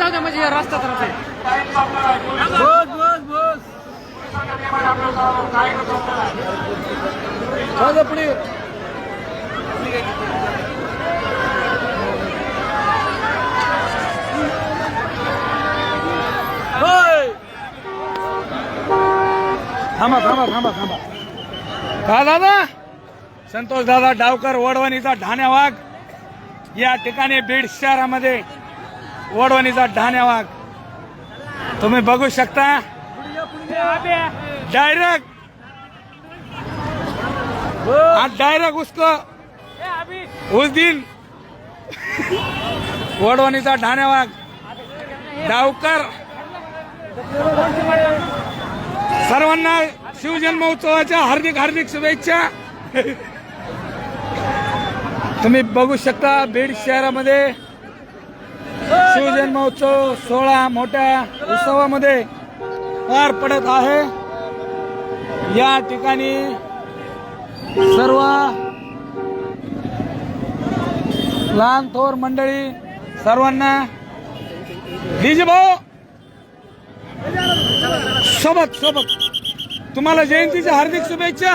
राहू द्या म्हणजे रस्ता तर आहे. बस बस बस जाऊ पुढे थांबा थांबा थांबा थांबा का दादा संतोष दादा डावकर वडवणीचा ढाण्या वाघ या ठिकाणी बीड शहरामध्ये वडवणीचा ढाण्या वाघ तुम्ही बघू शकता डायरेक्ट उसको उस दिन वडवणीचा ढाण्या वाघ डावकर सर्वांना शिवजन्मोत्सवाच्या हार्दिक हार्दिक शुभेच्छा. तुम्ही बघू शकता बीड शहरामध्ये शिवजन्मोत्सव सोहळा मोठ्या उत्सवामध्ये पार पडत आहे. या ठिकाणी सर्व लहान थोर मंडळी सर्वांना डीजे भाऊ सोबत सोबत तुम्हाला जयंतीच्या हार्दिक शुभेच्छा.